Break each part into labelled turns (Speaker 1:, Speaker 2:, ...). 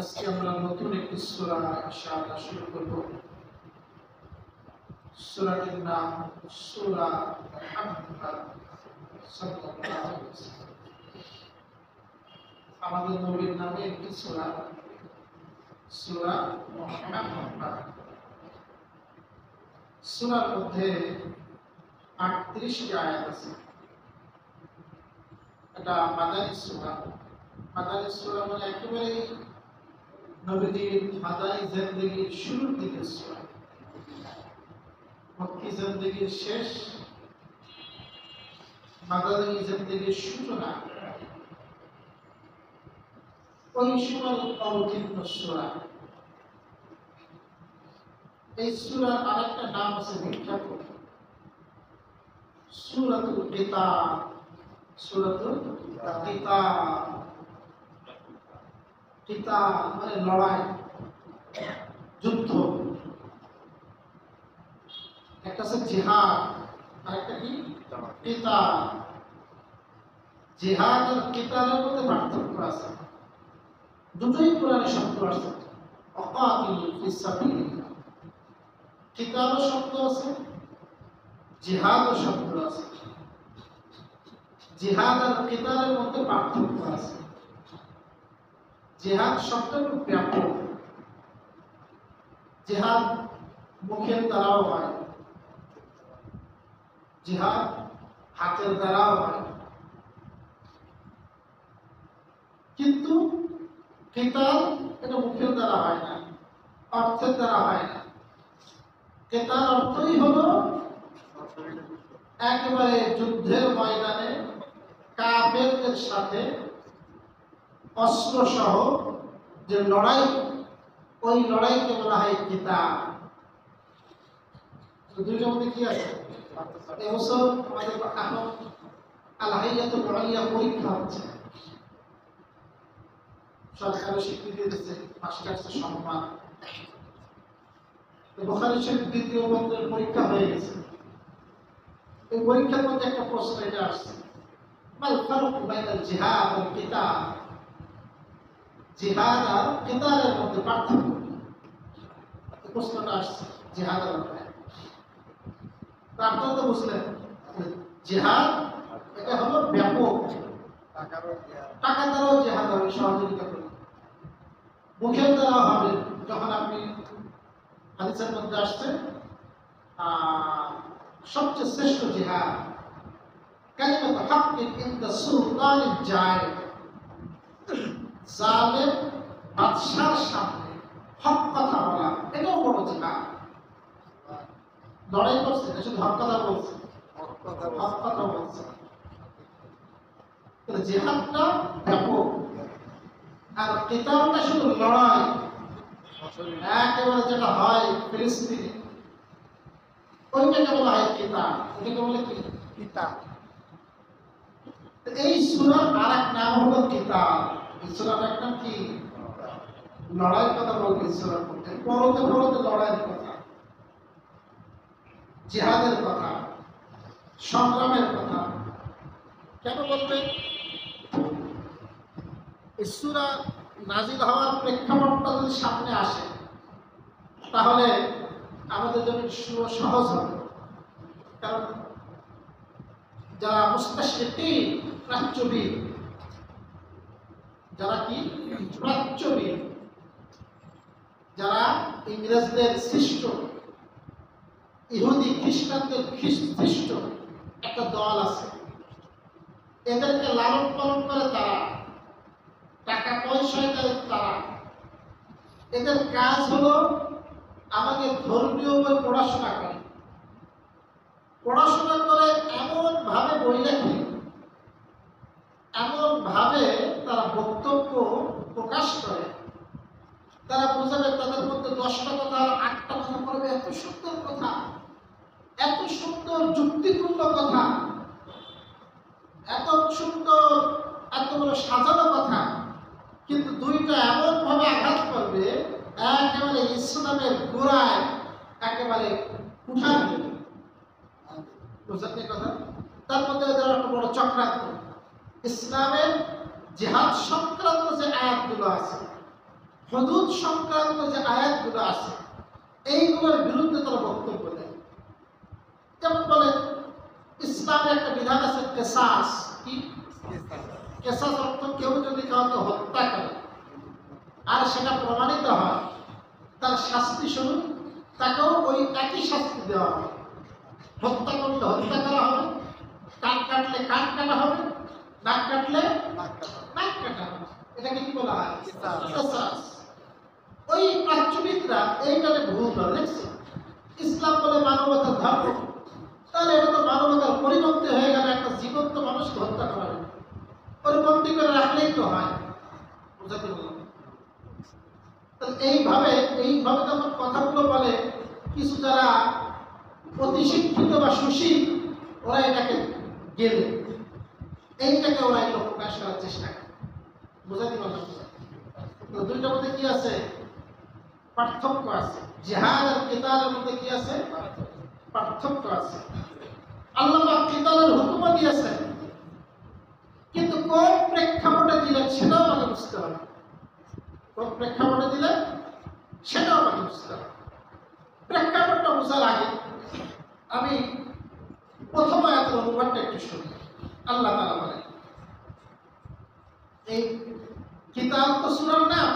Speaker 1: আজকে আমরা নতুন একটি সূরা ইনশাআল্লাহ শুরু করব। সূরাটির নাম সূরা মুহাম্মদ সাল্লাল্লাহু আলাইহি ওয়াসাল্লাম। আমাদের নবীর নামে একটি সূরা, সূরা মুহাম্মদ। সূরার মধ্যে 38টি আয়াত আছে। এটা মাদানী সূরা। মাদানী সূরা মানে একেবারে নবীজির মাদানী জিন্দেগির শুরুর দিকের সূরা। মক্কি জিন্দেগির শেষ, মাদানী জিন্দেগির সূচনা। ওই সূরার অবতীর্ণ সূরা। এই সূরার আরেকটা নাম আছে বিখ্যাত, সূরাতুল কিতাব। সূরাতুল কিতাব, কিতাব মানে লড়াই, যুদ্ধ। একটা আছে জিহাদ, আরেকটা কি কিতাব। জিহাদ আর কিতাবের মধ্যে পার্থক্য আছে, দুটোই কোরআনে শব্দ আছে। অকাতিলু ফিস সাবিলিল্লাহ, কিতাবও শব্দ আছে, জিহাদও শব্দ আছে। জিহাদ আর কিতাবের মধ্যে পার্থক্য আছে। জিহাদ শব্দটা ব্যাপক। জিহাদ মুখের দ্বারাও হয়, জিহাদ হাতের দ্বারাও হয়, কিন্তু কিতাল এটা মুখের দ্বারা হয় না, অর্থের দ্বারা হয় না। কিতাল অর্থই হলো একেবারে যুদ্ধের ময়দানে কাফেরদের সাথে অস্ত্র সহ যে লড়াই, ওই লড়াইকে বলা হয় কিতাল। দুইটার মধ্যে কি আছে? এবছর আমাদের এখন আল-হাইয়াতুল উলিয়া পরীক্ষা হচ্ছে, সরকারের স্বীকৃতি দিচ্ছে, মাস্টার্সের সম্মান। বুখারী শরীফ দ্বিতীয় বন্ধের পরীক্ষা হয়ে গেছে। এই পরীক্ষার মধ্যে একটা প্রশ্ন এটা আসছে, মাল ফারুক বাইনাল জিহাদ ওয়াল কিতাল। জিহাদ আর কিতালের মধ্যে পার্থক্য কি? প্রশ্নটা আসছে জিহাদ আর কিতাল। আপনারা তো বুঝলেন, জিহাদ এটা হলো ব্যাপক, টাকা দ্বারাও জিহাদ হবে, সহযোগিতা করে। মুখের দ্বারা হবে, যখন আপনি হাদিসের মধ্যে আসছে সবচেয়ে শ্রেষ্ঠ জিহাদ কালিমাতু হাক্কিন ইনদা সুলতানিল জায়ের। জালেম বাদশার সামনে হক কথা বলা, এটাও বড় জিহাদ। লড়াই করছে না, শুধু হক কথা বলছে, হক কথা বলছে। জিহাদটা ব্যাপক, আর কিতাবটা শুধু লড়াই। একেবারে যেটা হয় ফিলিস্তিনে, ওইটাকে বলা হয় কিতাব। ওইটাকে বলে কি? কিতাব। এই সূরার আরেক নাম হলো কিতাব। এই সূরার এক নাম কি? লড়াইয়ের কথা বলবে সূরার মধ্যে, পরতে পরতে লড়াইয়ের কথা, জিহাদের কথা, সংগ্রামের কথা। কেন বলবে? এই সূরা নাজিল হওয়ার প্রেক্ষাপটটা যদি সামনে আসে, তাহলে আমাদের জন্য সহজ হবে। কারণ যারা মুস্তাশরিকিন, প্রাচ্যবিদ, যারা কি প্রাচ্যবিদ, যারা ইংরেজদের সৃষ্ট, ইহুদি খ্রিস্টানদের সৃষ্ট একটা দল আছে, এদেরকে লালন পালন করে তারা, টাকা পয়সায় দেয় তারা। এদের কাজ হলো আমাকে ধর্মীয় বই পড়াশোনা করে, পড়াশোনা করে এমন ভাবে বই লেখে, এমন ভাবে তারা বক্তব্য প্রকাশ করে, তারা বোঝাবে তাদের মধ্যে 10টা কথা আর 8টা কথা বলবে, এত সুন্দর কথা, এত সুন্দর যুক্তিপূর্ণ কথা, এত সুন্দর, এত বড় সাজানো কথা, কিন্তু দুইটা এমন ভাবে আঘাত করবে একেবারে ইসলামের গোড়ায়, একেবারে উঠান দেবে। বুঝলেন কথা? তার মধ্যে ওদের একটা বড় চক্রান্ত। ইসলামের জিহাদ সংক্রান্ত যে আয়াতগুলো আছে, হুদুদ সংক্রান্ত যে আয়াতগুলো আছে এইগুলোর বিরুদ্ধে তারা বক্তব্য দেয়। যেমন বলে ইসলামের একটা বিধান আছে কেসাস। কি কেসাস? অর্থ কেউ যদি কাউকে হত্যা করে আর সেটা প্রমাণিত হয়, তার শাস্তি স্বরূপ তাকেও ওই একই শাস্তি দেওয়া হবে। হত্যা করলে হত্যা করা হবে, কান কাটলে কান কাটা হবে, নাক কাটলে নাক কাটা হবে। এটাকে কি বলা হয়? কেসাস। ওই প্রাচ্যবিদরা এইটাকে ভুল করে দেখছে। ইসলাম বলে মানবতার ধর্ম, তাহলে এটা তো মানবতার পরিপন্থী হয়ে গেল। একটা জীবন্ত মানুষকে হত্যা করা হবে, পরিপন্থী করে রাখলেই তো হয়। বুঝাতে বললাম। এইভাবে যখন কথাগুলো বলে, কিছু যারা অতি শিক্ষিত বা সুশীল, ওরা এটাকে গেলে এইটাকে ওরা একটু প্রকাশ করার চেষ্টা করে। বোঝাতে পারলাম? দুইটার মধ্যে কি আছে? পার্থক্য আছে। জিহাদ আর কিতালের মধ্যে কি আছে? পার্থক্য আছে। আল্লাহ পাক কিতালের হুকুম দিয়েছেন, কিন্তু কোন প্রেক্ষাপটে দিলেন সেটাও আমাকে বুঝতে হবে। কোন প্রেক্ষাপটে দিলেন সেটাও আমাকে বুঝতে হবে। প্রেক্ষাপটটা বোঝার আগে আমি প্রথম আয়াতের অনুবাদটা একটু শুনি। আল্লাহ তাআলা বলেন, এই কিতাব তো সূরার নাম।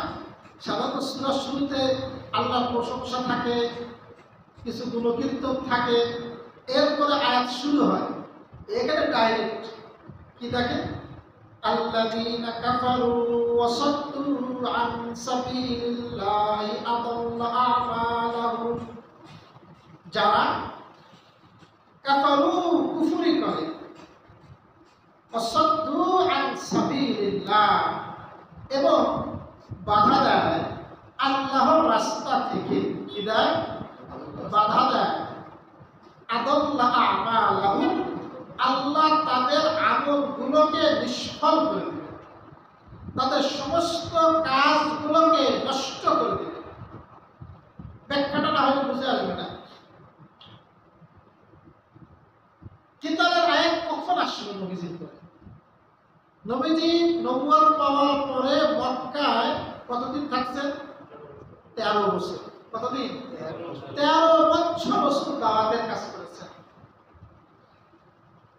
Speaker 1: সাধারণত সূরার শুরুতে আল্লাহর প্রশংসা থাকে, কিছু গুণকীর্তন থাকে, এরপরে আয়াত শুরু হয়। এখানে ডাইরেক্ট কি থাকে? আল্লাযীনা কাফারু ওয়া সাদ্দু আন সাবিলিল্লাহি আদাল্লা আমালাহুম। যারা কাফারু কুফরি করে, ওয়া সাদ্দু আন সাবিলিল্লাহ, এবং বাধা দেয় আল্লাহর রাস্তা থেকে। কি দেয়? বাধা দেয়। আদাল্লা আমালাহুম, আল্লাহ তাদের আমলগুলোকে নিষ্ফল করে দেবে, তাদের সমস্ত কাজগুলোকে নষ্ট করে দেবে। ব্যাখ্যাটা না হলে বুঝে আসবে না। কিতাবের আয়াত কখন আসলো নবীজির পরে? নবীজি নবুয়ত পাওয়ার পরে মক্কায় কতদিন থাকছেন? 13 বছর। কতদিন? 13 বছর রাসূল দাওয়াতের কাজ করেছেন।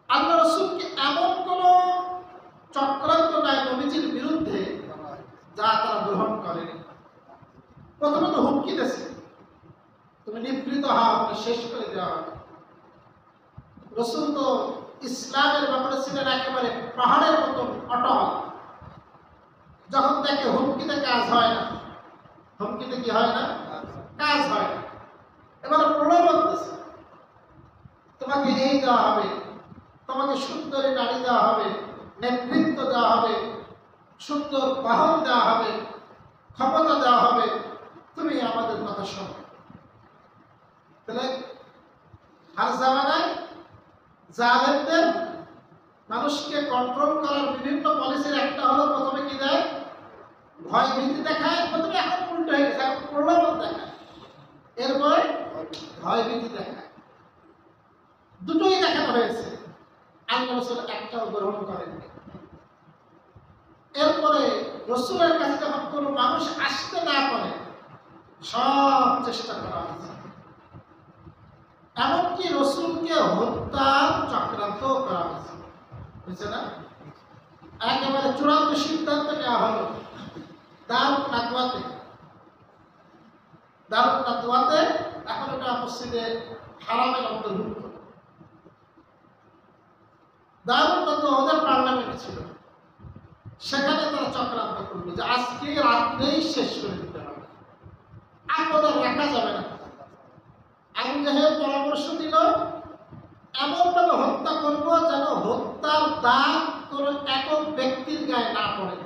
Speaker 1: আল্লাহ রাসূলকে এমন কোন চক্রান্ত নাই নবীজির বিরুদ্ধে যা তারা গ্রহণ করেনি। প্রথমে তো হুমকি দিয়েছে, তুমি নিবৃত হও, তুমি শেষ করে দেওয়া হবে। রাসূল তো ইসলামের ব্যাপারে ছিলেন একেবারে পাহাড়ের মতো অটল। যখন দেখে হুমকিতে কাজ হয় না, হুমকিতে কি হয় না? কাজ হয় না। এবার প্রলোভন দিয়েছে, তোমাকে এই দেওয়া হবে, তোমাকে সুন্দরী নারী দেওয়া হবে, নেতৃত্ব দেওয়া হবে, সুন্দর বাহন দেওয়া হবে, ক্ষমতা দেওয়া হবে, তুমি আমাদের কথা শোনো। তাহলে আর জামানায় জালেমদের মানুষকে কন্ট্রোল করার বিভিন্ন পলিসির একটা হলো, প্রথমে কি দেয়? ভয় ভীতি দেখায়। প্রথমে এখন উল্টো হয়ে গেছে, এখন প্রলোভন দেখায়, এরপরে ভয় ভীতি দেখায়। দুটোই দেখানো হয়েছে। আল্লাহ রাসূল একটাও গ্রহণ করেননি। এরপরে রাসূলের কাছে যখন কোনো মানুষ আসতে না পারে, সব চেষ্টা করা হয়েছে। এমনকি রাসূলকে হত্যার চক্রান্ত করা হয়েছে। বুঝছে না? একেবারে চূড়ান্ত সিদ্ধান্ত নেওয়া হলো দারুন নাদওয়াতে। দারুন নাদওয়াতে এখন এটা মসজিদে হারামের অন্তর্ভুক্ত। দারুন নাদওয়া ওদের পার্লামেন্ট ছিল, সেখানে তারা চক্রান্ত করলো যে আজকে রাত্রেই শেষ করে দিতে হবে, আর রাখা যাবে না। আবু জাহেল পরামর্শ দিল, এমনভাবে হত্যা করব যেন হত্যার দাগ কোন একক ব্যক্তির গায়ে না পড়ে।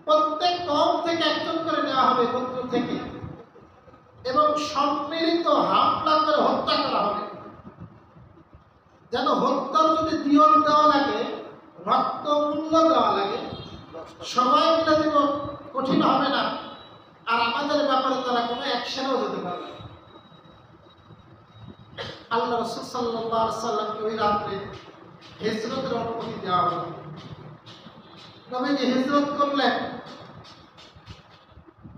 Speaker 1: প্রত্যেক কওম থেকে একজন করে নেওয়া হবে, গোত্র থেকে, এবং সম্মিলিত হামলা করে হত্যা করা হবে। যেন হত্যার যদি দিয়ন দেওয়া লাগে, রক্ত মূল্য দেওয়া লাগে, সবাই মিলে দেব, কঠিন হবে না। আর আমাদের ব্যাপারে তারা কোনো অ্যাকশনেও যেতে পারবে না। আল্লাহ রাসূল সাল্লাল্লাহু আলাইহি সাল্লামকে ওই রাতে হিজরতের অনুমতি দেওয়া হলো। নবীজি হিজরত করলেন।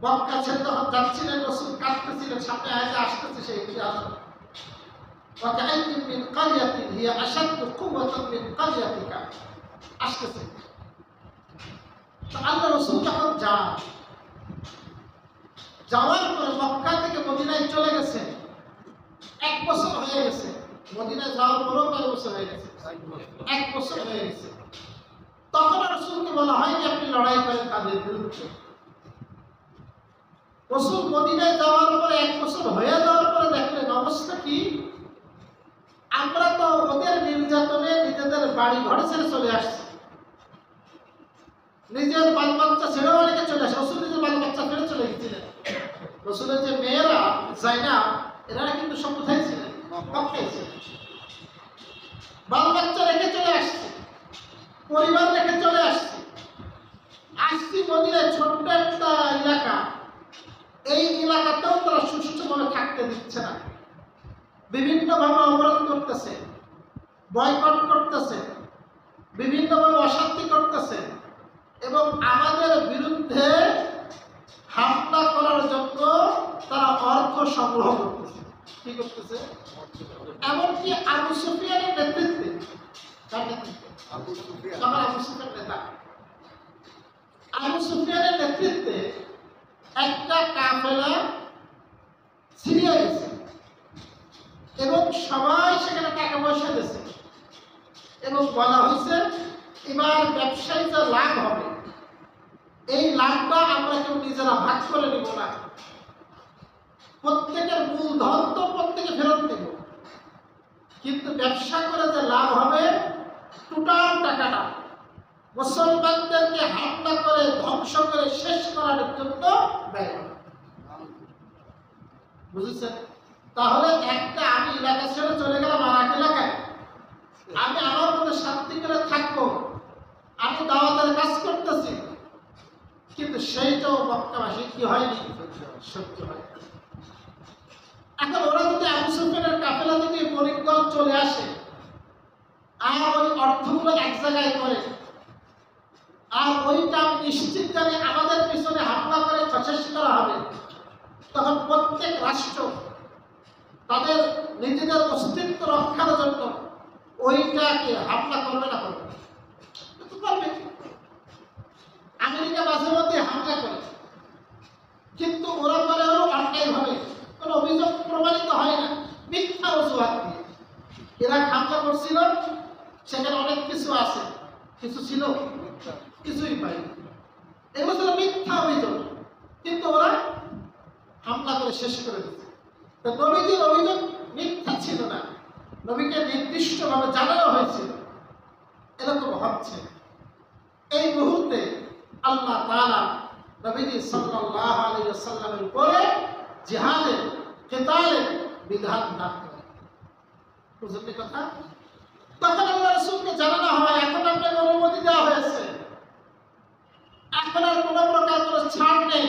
Speaker 1: মক্কা ছেড়ে যখন যাচ্ছিলেন রাসূল কাঁদতেছিলেন, সামনে আয়াতে আসতেছে সেই ইতিহাস। وكأين من قرية هي أشد قوة من قريتك আসতেছে। তো আল্লাহ রাসূল যখন যাওয়ার পরে মক্কা থেকে মদিনায় চলে গেছে, 1 বছর হয়ে গেছে। মদিনায় যাওয়ার পরেও কয় বছর হয়ে গেছে? 1 বছর হয়ে গেছে। তখন রাসূলকে বলা হয় যে আপনি লড়াই করেন তাদের বিরুদ্ধে। রাসূল মদিনায় যাওয়ার পরে 1 বছর হয়ে যাওয়ার পরে দেখলেন অবস্থা কি, আমরা তো ওদের নির্যাতনে নিজেদের বাড়ি ঘরে ছেড়ে চলে আসছি, নিজের বাল বাচ্চা ছেড়ে অনেকে চলে আসে। রাসূল নিজের বাল বাচ্চা ফেলে চলে গেছিলেন। রাসূলের যে মেয়েরা যায়নাব, এরা কিন্তু সব কোথায় ছিলেন? মক্কায় ছিলেন। বাল বাচ্চা রেখে চলে আসছে, পরিবার রেখে চলে আসছে। আসছি মদিনায়, ছোট্ট একটা এলাকা, এই এলাকাতেও তারা সুষ্ঠুভাবে থাকতে দিচ্ছে না, বিভিন্নভাবে অবরোধ করতেছে, বয়কট করতেছে, বিভিন্নভাবে অশান্তি করতেছে এবং আমাদের বিরুদ্ধে হামলা করার জন্য তারা অর্থ সংগ্রহ করতেছে। কি করতেছে? এমনকি আবু সুফিয়ানের নেতৃত্বে, আবু সুফিয়ান নেতা, আবু সুফিয়ানের নেতৃত্বে একটা কাফেলা সিরিয়া গেছে এবং সবাই সেখানে টাকা পয়সা দিয়েছে এবং বলা হয়েছে এবার ব্যবসায়ী যা লাভ হবে, এই লাভটা আমরা কেউ নিজেরা ভাগ করে নিব না, প্রত্যেকের মূলধন তো প্রত্যেকে ফেরত দেব, কিন্তু ব্যবসা করে যে লাভ হবে টোটাল টাকাটা মুসলমানদেরকে হামলা করে ধ্বংস করে শেষ করার জন্য ব্যয় হবে। বুঝেছেন? তাহলে একটা আমি এলাকা ছেড়ে চলে গেলাম আর এক এলাকায়, আমি আমার মধ্যে শান্তি করে থাকবো, আমি দাওয়াতের কাজ করতেছি, কিন্তু সেইটাও মক্কাবাসী কি হয়নি? সহ্য হয়। এখন ওরা যদি আবু সুফিয়ানের কাফেলা থেকে মরিকগঞ্জ চলে আসে আর ওই অর্থগুলো এক জায়গায় করে, আর ওইটা আমি নিশ্চিত জানি আমাদের পিছনে হামলা করে সচেষ্ট করা হবে, তখন প্রত্যেক রাষ্ট্র তাদের নিজেদের অস্তিত্ব রক্ষার জন্য ওইটাকে হামলা করবে না করবে? আমেরিকা মাঝে মধ্যে হামলা করে, কিন্তু ওরা করে হলো অন্যায়ভাবে, কোনো অভিযোগ প্রমাণিত হয় না, মিথ্যা অজুহাত দিয়ে। এরা হামলা করছিল, সেখানে অনেক কিছু আছে, কিছু ছিল, কিছুই পাইনি, এগুলো ছিল মিথ্যা অভিযোগ, কিন্তু ওরা হামলা করে শেষ করে দিচ্ছে। তো নবীজির অভিযোগ মিথ্যা ছিল না, নবীকে নির্দিষ্টভাবে জানানো হয়েছিল। এরকম হচ্ছে এই মুহূর্তে আল্লাহ তাআলা নবীজি সাল্লাল্লাহু আলাইহি ওয়াসাল্লামের উপরে জিহাদের, কিতালের বিধান দান করেন। বুঝলেন কথা? তখন আল্লাহ রাসূলকে জানানো হয় এখন আপনাকে অনুমতি দেওয়া হয়েছে, এখন আর কোনো প্রকার কোনো ছাড় নেই,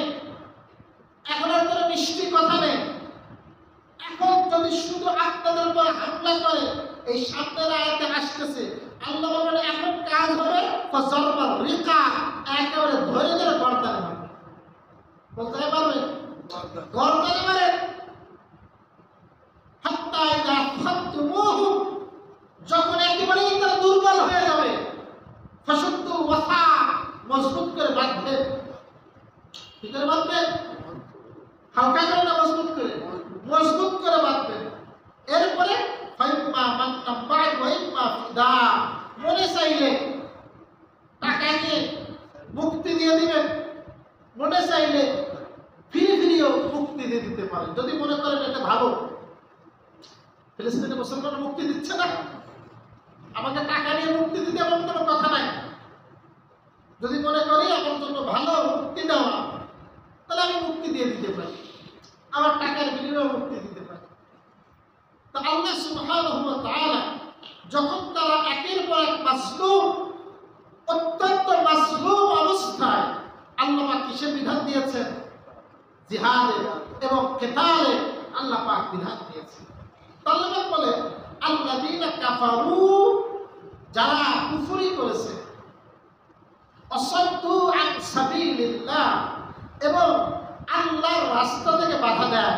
Speaker 1: এখন আর কোনো মিষ্টি কথা নেই, এখন যদি শুধু আপনাদের উপর হামলা করে, এই সামনের আয়াতে আসতেছে আল্লাহ বলেন এখন কাজ হবে ফজরবার রিকা, একেবারে ধরে ধরে গর্দানে মারবে। বলতে পারবেন? গর্দানে মারে হাত্তা ইযা ফাতুমুহু, যখন একেবারেই তারা দুর্বল হয়ে যাবে, ফাশুদ্দুল ওয়াসা, মজবুত করে বাঁধবে। কি করে বাঁধবে? হালকা করে না মজবুত করে? মজবুত করে বাঁধবে। এরপরে ফাইম্মা মান্নাম বা'দ ওয়া ইম্মা ফিদা, মনে চাইলে টাকা দিয়ে মুক্তি দিয়ে দিবেন, মনে চাইলে ফিরে ফিরিও মুক্তি দিয়ে দিতে পারেন, যদি মনে করেন এটা ভালো। ফিলিস্তিনে মুসলমান মুক্তি দিচ্ছে না, আমাকে টাকা নিয়ে মুক্তি দিতে এমন কোনো কথা নাই। যদি মনে করি আমার জন্য ভালো মুক্তি দেওয়া, তাহলে আমি মুক্তি দিয়ে দিতে পারি, আমার টাকার বিনিময়ে মুক্তি দিতে পারি। তা আল্লাহ সুবহানাহু ওয়া তাআলা যখন তারা একের পর এক মাসলুম, অত্যন্ত মাসলুম অবস্থায় আল্লাহ পাক কিসের বিধান দিয়েছেন? জিহাদের এবং কিতালের আল্লাহ পাক বিধান দিয়েছেন। আল্লাহ পাক বলে আল্লাযীনা কাফারু, যারা কুফরি করেছে, অসাদ্দু আন সাবিলিল্লাহ, এবং রাস্তা থেকে বাধা দেয়।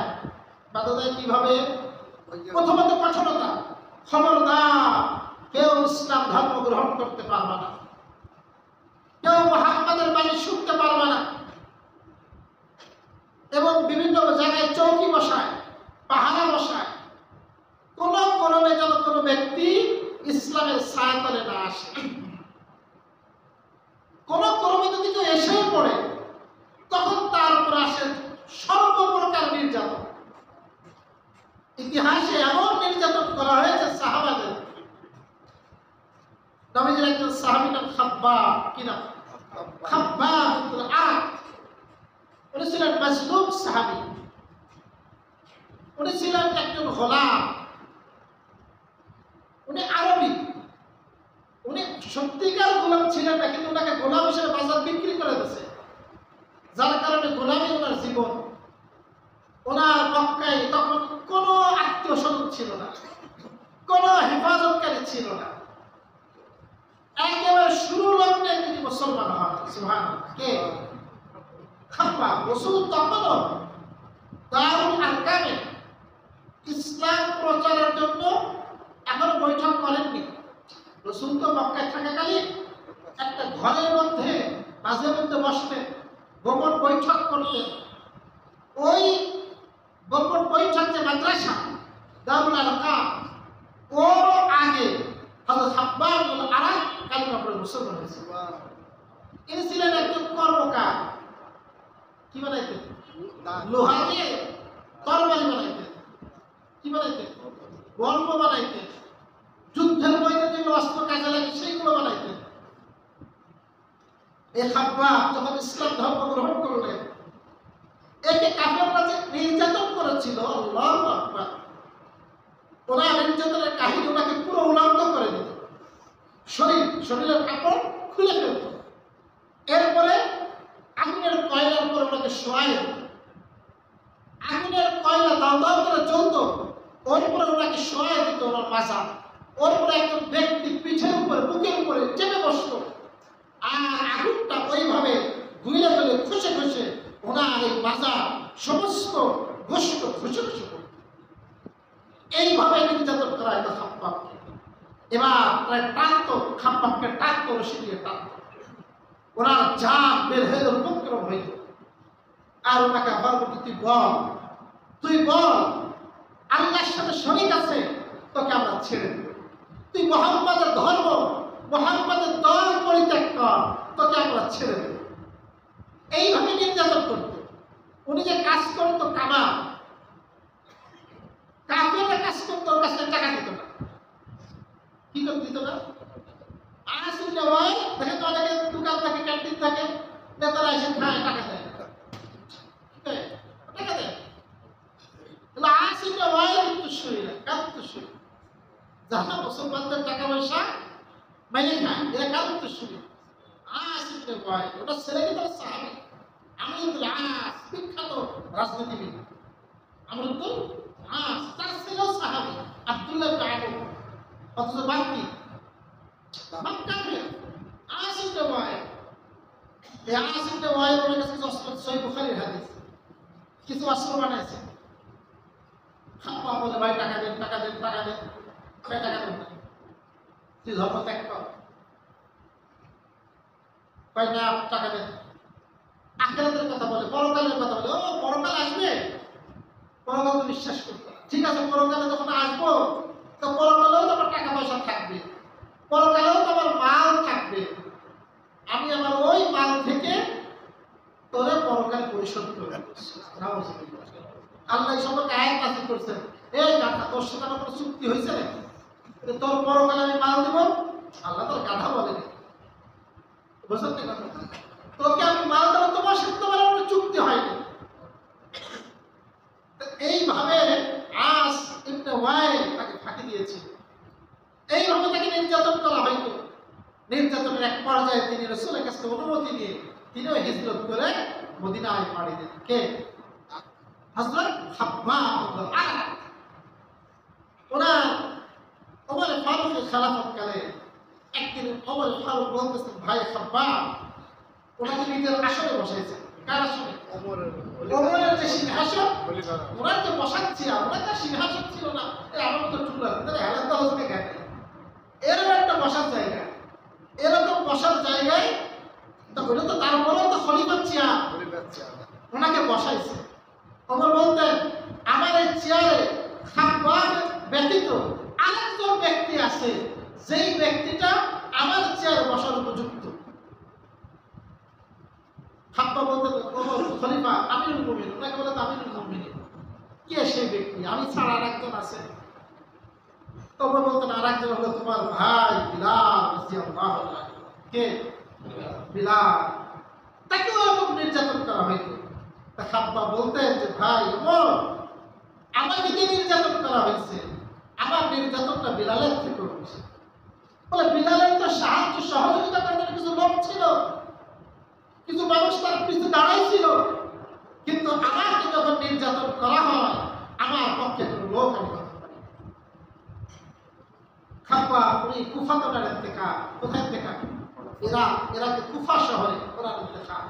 Speaker 1: বাধা দেয় কিভাবে? প্রথমত কঠোরতা, খবরদার কেউ ইসলাম ধর্ম গ্রহণ করতে পারবে না, কেউ মুহাম্মাদের বাণী শুনতে পারবে না, এবং বিভিন্ন জায়গায় চৌকি বসায়, পাহারা বসায়, কোন করণে যেন কোনো ব্যক্তি ইসলামের ছায়াতলে না আসে। কোন কর্মে যদি কেউ এসেও পড়ে, তখন তার উপর আসে সর্বপ্রকার নির্যাতন। ইতিহাসে এমন নির্যাতন করা হয়েছে সাহাবাদের। নবীজির একজন সাহাবী নাম খাব্বাব, কি নাম? খাব্বাব ইবনে আরাত। উনি ছিলেন মাজলুম সাহাবী, উনি ছিলেন একজন গোলাম, উনি আরবি, উনি সত্যিকার গোলাম ছিলেন না, কিন্তু ওনাকে গোলাম হিসেবে বাজার বিক্রি করে দিয়েছে, যার কারণে গোলামই ওনার জীবন। ওনার মক্কায় তখন কোনো আত্মীয় স্বজন ছিল না, কোনো হেফাজতকারী ছিল না। একেবারে শুরু লগ্নে তিনি মুসলমান হন। সুবহানাল্লাহ। কে? খাব্বাব। রাসূল তখনও দারুল আরকামে ইসলাম প্রচারের জন্য এখনো বৈঠক করেননি। রাসূল তো মক্কায় থাকাকালীন একটা ঘরের মধ্যে মাঝে মধ্যে বসতেন, গোপন বৈঠক করতেন। ওই গোপন বৈঠক যে মাদ্রাসা দারুল আরকাম, ওর আগে হযরত খাব্বাব ইবনে আরাত কালিমা পড়ে মুসলমান হয়েছে। ইনি ছিলেন একজন কর্মকার। কি বানাইতেন? লোহা দিয়ে তরবারি বানাইতেন। কি বানাইতেন? বর্ম বানাইতেন। যুদ্ধের ময়দানে যেগুলো অস্ত্র কাজে লাগে সেইগুলো বানাইতেন। এই খাব্বাব যখন ইসলাম ধর্ম গ্রহণ করলেন, একে কাফেররা যে নির্যাতন করেছিল, আল্লাহু আকবার, ওরা নির্যাতনের কাহিনী ওনাকে পুরো উলঙ্গ করে দিত, শরীরের কাপড় খুলে ফেলত, এরপরে আগুনের কয়লার উপর ওনাকে শোয়াই দিত। আগুনের কয়লা দাও দাও করে জ্বলত, ওর উপরে ওনাকে শোয়াই দিত, ওনার মাজা, ওর উপরে একজন ব্যক্তি পিঠের উপরে বুকের উপরে চেপে বসত, আর আগুনটা ওইভাবে ঘুরে ফেলে খুশে খুশে ওনার এই মাজা সমস্ত গোশত খুশে খুশে করত। এইভাবে নির্যাতন করা হতো খাব্বাবকে। এবার প্রায় টানতো, খাব্বাবকে টানতো, রশি দিয়ে টানতো, ওনার জান বের হয়ে উপক্রম হইত। আর ওনাকে আবার বলতো, তুই বল আল্লাহর সাথে শরীক আছে, তোকে আমরা ছেড়ে দেব। তুই মুহাম্মাদের ধর্ম, মুহাম্মাদের দল পরিত্যাগ কর, তোকে আমরা ছেড়ে দেব। এইভাবে নির্যাতন করত। উনি যে কাজ করতো কামাল, কাফেররা কাজ করতো, ওর কাছে টাকা দিত না। কি করে দিত না? আসলে ভাই দেখেন তো, অনেকে দোকান থাকে, ক্যান্টিন থাকে, নেতারা এসে খায়, টাকা দেয়, টাকা দেয়। আসলে ভাই উত্তরসূরি না, কার উত্তরসূরি? যারা মুসলমানদের টাকা পয়সা মেনে খায়, এরা কার উত্তরসূরি? আসলে ভাই, ওটা ছেলে কিন্তু সাহাবী আমরুল আস, বিখ্যাত রাজনীতিবিদ আমরুল আস, তার ছেলেও সাহাবী আব্দুল্লাহ ইবনে আমর, অথচ বাকি মাক্কাফির। আসলে ভাই, এই আসলে ভাই ওনার কাছে কিছু অস্ত্র, সহিহ বুখারীর হাদিস, কিছু অস্ত্র বানাইছে। খাব্বাব বলে, ভাই টাকা দেন, টাকা দেন, টাকা দেন, ভাই টাকা দেন, তুই ধর্ম ত্যাগ কর। ভাই না, টাকা দেন। আখিরাতের কথা বলে, পরকালের কথা বলে, ও পরকাল আসবে, পরকাল তো বিশ্বাস করতে। ঠিক আছে, পরকালে যখন আসবো, তো পরকালেও তো আমার টাকা পয়সা থাকবে, পরকালেও তো আমার মাল থাকবে, আমি আমার ওই মাল থেকে তোরে পরকালে পরিশোধ করে আল্লাহ সম্পর্কে আয়াত নাযিল করছেন, এই গাধা, তোর সাথে আমার কোনো চুক্তি হয়েছে নাকি? তোর পরকালে আমি মাল দেব? আল্লাহ তোর গাধা বলেনি, বুঝলেন না? তোকে আমি মাল দেবো, তোমার সাথে তোমার কোনো চুক্তি হয়নি। এইভাবে আস ইবনে ওয়াইল তাকে ফাঁকি দিয়েছে। এইভাবে তাকে নির্যাতন করা হয়তো। নির্যাতনের এক পর্যায়ে তিনি রাসূলের কাছে অনুমতি নিয়ে তিনিও হিজরত করে মদিনায় পাড়ি দেন। কে? হযরত খাব্বাব ইবনে আরাত। ওনার ওমর ফারুকের খেলাফতকালে একদিন ওমর ফারুক বলতেছেন, ভাই খাব্বাব, ওনাকে নিজের আসনে বসাইছেন। কার আসনে? ওমরের যে ওনার যে বসাচ্ছি ওনার তো সিংহাসন ছিল না, আমার তো চুলা হেলান দল থেকে গেছে এরকম একটা বসার জায়গা, এরকম বসার জায়গায় তো ওটা তো তারপরেও তো খলিফার চেয়ার, ওনাকে বসাইছে। ওমর বলতেন আমার এই চেয়ারে খাব্বাব ব্যতীত আরেকজন ব্যক্তি আছে যেই ব্যক্তিটা আমার চেয়ারে বসার উপযুক্ত। খাব্বাব বলতেন ওমর খলিফা আমিরুল মুমিনিন, ওনাকে বলে আমিরুল মুমিনিন। কে সেই ব্যক্তি? আমি ছাড়া আরেকজন আছে। ওমর বলতেন আরেকজন হলো তোমার ভাই বিলাল রাদিয়াল্লাহু আনহু। কে? বিলাল। তাকে ওরকম নির্যাতন করা হইতো। তা খাব্বাব বলতেন যে ভাই ওমর আমাকে যে নির্যাতন করা হয়েছে আমার নির্যাতনটা বিলালের থেকে হয়েছে। বলে বিলালের তো সাহায্য সহযোগিতা করার জন্য কিছু লোক ছিল, কিছু মানুষ তার পিছনে দাঁড়াইছিল, কিন্তু আমাকে যখন নির্যাতন করা হয় আমার পক্ষে কোনো লোক আমি করতে পারি। খাব্বাব উনি কুফা দলের থেকে, কোথায় থেকে? এরাকে কুফা শহরে ওনার ইন্তেকাল।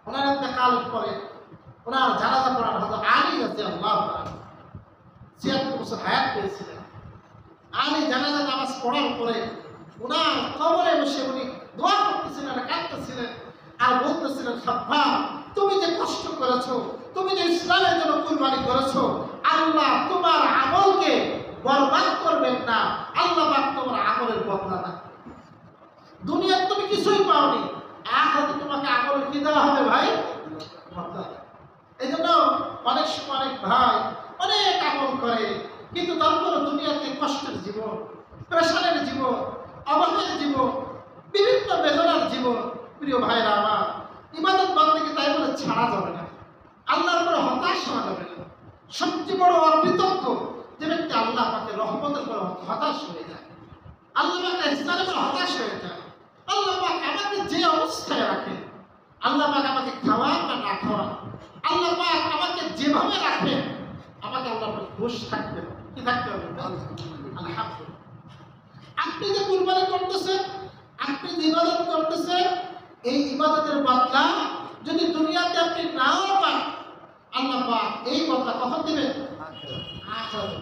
Speaker 1: ওনার ইন্তেকালের পরে ওনার জানাজা পড়ার হয়তো আলী রাদিয়াল্লাহু আনহু ৭৬ বছর হায়াত পেয়েছিলেন। আলী জানাজা নামাজ পড়ার পরে ওনার কবরে বসে উনি দোয়া করতেছিলেন, কাঁদতেছিলেন আর বলতেছিলেন খাব্বাব তুমি যে কষ্ট করেছো, তুমি যে ইসলামের জন্য কুরবানি করেছো, আল্লাহ তোমার আমলকে বরবাদ করবেন না, আল্লাহ পাক তোমার আমলের বদলা না। দুনিয়াতে তুমি কিছুই পাওনি, আখিরাতে তোমাকে আমল কি দেওয়া হবে ভাই? বদলা। এই জন্য অনেক সময় অনেক ভাই অনেক আমল করে, কিন্তু তারপরে দুনিয়াতে কষ্টের জীবন, প্রেশারের জীবন, অভাবের জীবন, বিভিন্ন বেদনার জীবন। প্রিয় ভাইরা আমার, ইবাদত বান্দাকে তাই বলে ছাড়া যাবে না, আল্লাহর উপরে হতাশ হওয়া যাবে না। সবচেয়ে বড় অকৃতজ্ঞ যে ব্যক্তি আল্লাহ পাকে রহমতের উপর হতাশ হয়ে যায়, আল্লাহ পাক ইহসানের উপর হতাশ হয়ে যায়। আল্লাহ পাক আমাকে যে অবস্থায় রাখে, আল্লাহ পাক আমাকে খাওয়ান বা না খাওয়ান, আল্লাহ পাক আমাকে যেভাবে রাখেন, আমাকে আল্লাহ পাক খুশ থাকবে। কি থাকতে হবে? আলহামদুলিল্লাহ। আপনি যে কুরবানি করতেছেন, আপনি যে ইবাদত করতেছেন, এই ইবাদতের বদলা যদি দুনিয়াতে আপনি নাও পান, আল্লাহ পাক এই বদলা কখন দিবেন? আখিরাতে।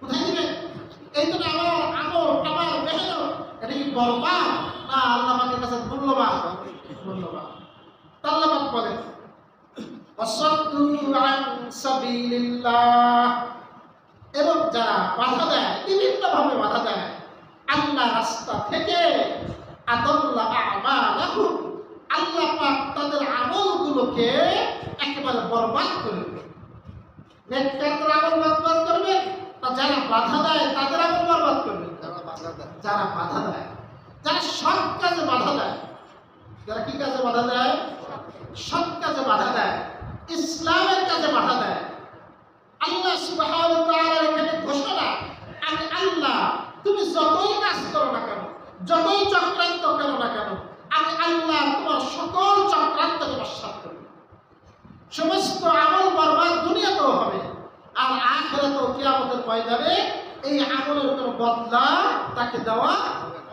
Speaker 1: কোথায় দিবেন? এই জন্য আমার আমল, আমার মেহনত এটা কি বরবাদ না আল্লাহ পাকের কাছে মূল্যবান? মূল্যবান। আল্লাহ পাক বলেন ওয়াসাদ্দু আন সাবিলিল্লাহ, এবং যারা বাধা দেয়, বিভিন্নভাবে বাধা দেয় আল্লাহ রাস্তা থেকে, আদাল্লা আমালাহুম, আল্লাহ পাক তাদের আমলগুলোকে একেবারে বরবাদ করে দেবে। নেককারদের আমল বরবাদ করবে, আর যারা বাধা দেয় তাদের আমল বরবাদ করবে। যারা বাধা দেয়, যারা সৎ কাজে বাধা দেয়, যারা কি কাজে বাধা দেয়? সৎ কাজে বাধা দেয়, ইসলামের কাজে বাধা দেয়। আল্লাহ সুবহানাহু ওয়া তাআলার এখানে ঘোষণা, আমি আল্লাহ তুমি যতই কাজ করো না কেন, যতই চক্রান্ত করো না কেন, আমি আল্লাহ তোমার সকল চক্রান্তকে নস্যাৎ করব। সমস্ত আমল বরবাদ দুনিয়াতেও হবে, আর আখিরাতেও কিয়ামতের ময়দানে এই আমলের কোনো বদলা তাকে দেওয়া হবে না।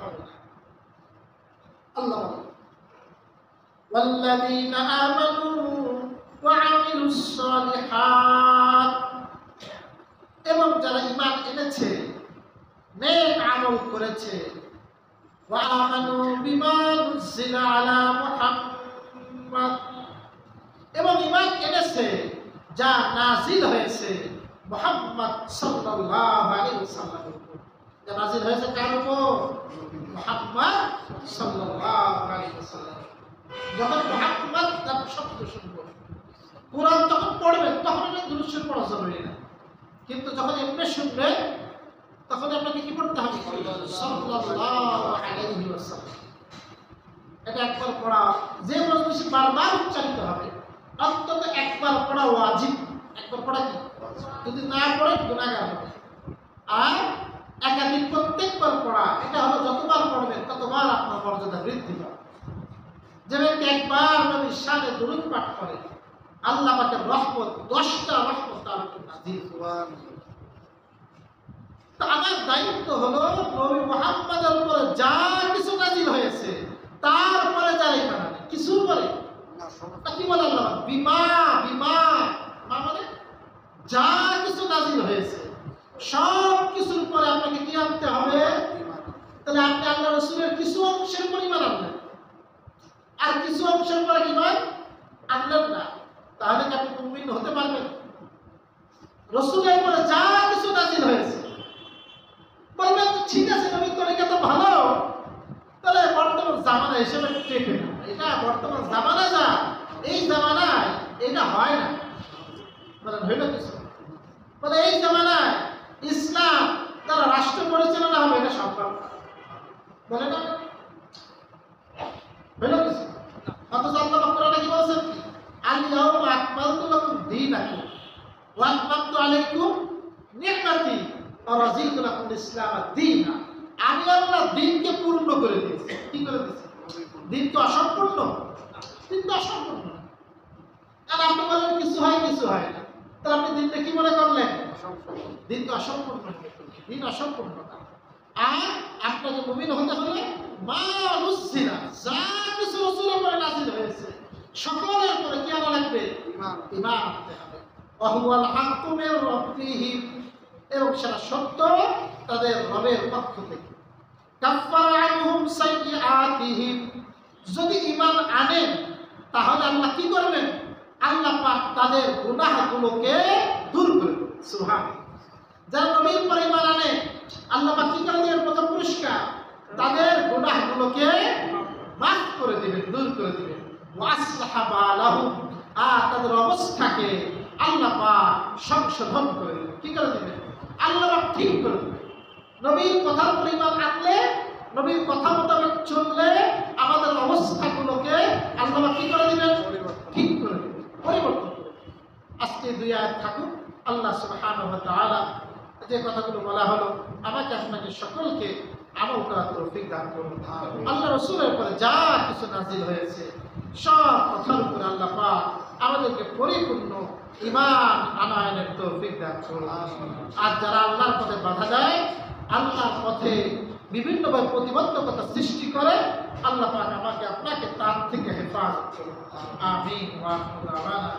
Speaker 1: আল্লাহ বলেন ওয়াল্লাযীনা আমানু ওয়া আমিলুস সালিহাত, এবং যারা ঈমান এনেছে, নেক আমল করেছে, ওয়া আমানু বিমা নুজিলা আলা মুহাম্মাদ, এবং ঈমান এনেছে যা নাযিল হয়েছে মুহাম্মদ সাল্লাল্লাহু আলাইহি ওয়াসাল্লামের উপর। যা নাযিল হয়েছে কার উপর? মুহাম্মদ সাল্লাল্লাহু আলাইহি ওয়াসাল্লাম। যখন মুহাম্মদ তার শব্দ শুনবো, কোরআন যখন পড়বেন তখন এটা দুরূদ পড়া জরুরি না, কিন্তু যখন এমনি শুনবেন তখন আপনাকে কি পড়তে হবে? সাল্লাল্লাহু আলাইহি ওয়াসাল্লাম। এটা একবার পড়া, যে মজলিসে বারবার উচ্চারিত হবে, অন্তত একবার পড়া ওয়াজিব। একবার পড়া কি? যদি না পড়েন গুনাহগার হবে। আর একাধিক প্রত্যেকবার পড়া, এটা হলো যতবার পড়বেন ততবার আপনার মর্যাদা বৃদ্ধি পাবে। যে ব্যক্তি একবার নবীর শানে দুরূদ পাঠ করে, আল্লাহ পাকের রহমত 10টা রহমত তার উপর নাযিল হয়। তো আমার দায়িত্ব হলো নবী মুহাম্মদের উপরে যা কিছু নাযিল হয়েছে তারপরে যারা ঈমান আনে, কিছুর পরে না। কি বলে আল্লাহ? বিমা, বিমা মানে রাসূলের কিছু অংশের উপর ঈমান আনলেন আর কিছু অংশের উপর ঈমান আনলেন না, তাহলে কি আপনি মুমিন হতে পারবেন? রাসূলের উপরে যা কিছু নাযিল হয়েছে বলবেন ঠিক আছে নবীর তরিকা তো ভালো, তাহলে বর্তমান জামানা হিসেবে টেকে না, এটা বর্তমান জামানা যা এই জামানায় এটা হয় না। বলেন হইল কিছু? বলে এই জামানায় ইসলাম তারা রাষ্ট্র পরিচালনা হবে এটা সম্ভব না। বলে না হইল কিছু? অথচ আল্লাহ কোরআনে কি বলছেন? আল ইয়াউমা আকমালতু লাকুম দীনাকুম ওয়া আতমামতু আলাইকুম নি'মাতি ওয়া রাযীতু লাকুমুল ইসলাম দীনা। আমি আল্লাহ দ্বীনকে পূর্ণ করে দিয়েছি। কি করে দিয়েছি? দ্বীন তো অসম্পূর্ণ, দ্বীন তো অসম্পূর্ণ। আর আপনি বলেন কিছু হয় কিছু হয় না, তাহলে আপনি দ্বীনটা কি মনে করলেন? দ্বীন তো অসম্পূর্ণ, দ্বীন অসম্পূর্ণ না। আর আপনাকে মুমিন হতে হলে মা নুসিলা যা কিছু রাসূলের উপরে নাযিল হয়েছে সকলের উপরে কি আনা লাগবে? ঈমান আনতে হবে। ওয়া হুয়াল হাক্কু মির রাব্বিহিম, এবং সেটা সত্য তাদের রবের পক্ষ থেকে। কাফফারা আনহুম সাইয়্যাতিহিম, যদি ঈমান আনেন তাহলে আল্লাহ কি করবেন? আল্লাহ পাক তাদের গুনাহগুলোকে দূর করে দেবেন। সুবহানাল্লাহ। যারা নবীর উপর ঈমান আনে আল্লাহ পাক কি করে দিবেন? প্রথম পুরস্কার তাদের গুনাহগুলোকে মাফ করে দিবেন, দূর করে দিবেন। ওয়াসলাহা বালাহুম, আর তাদের অবস্থাকে আল্লাহ পাক সংশোধন করে দিবেন। কি করে দিবেন? আল্লাহ পাক ঠিক করে দিবেন। নবীর কথার উপর ঈমান আনলে, নবীর কথা মোতাবেক চললে আমাদের অবস্থাগুলোকে আল্লাহ পাক কি করে দিবেন? ঠিক করে দিবেন, পরিবর্তন করে দিবেন। আজকে দুই আয়াত থাকুক। আল্লাহ সুবহানাহু ওয়া তাআলা যে কথাগুলো বলা হলো আমাকে আপনাকে সকলকে আমল করার তৌফিক দান করুন। আল্লাহ রাসূলের উপরে যা কিছু নাযিল হয়েছে সব কথার উপরে আল্লাহ পাক আমাদেরকে পরিপূর্ণ ঈমান আনয়নের তৌফিক দান করুন। আর যারা আল্লাহর পথে বাধা দেয়, আল্লাহর পথে বিভিন্নভাবে প্রতিবন্ধকতা সৃষ্টি করে, আল্লাহ পাক আমাকে আপনাকে তার থেকে হেফাজত করুন। আমিন ওয়া আখিরু দাওয়ানা।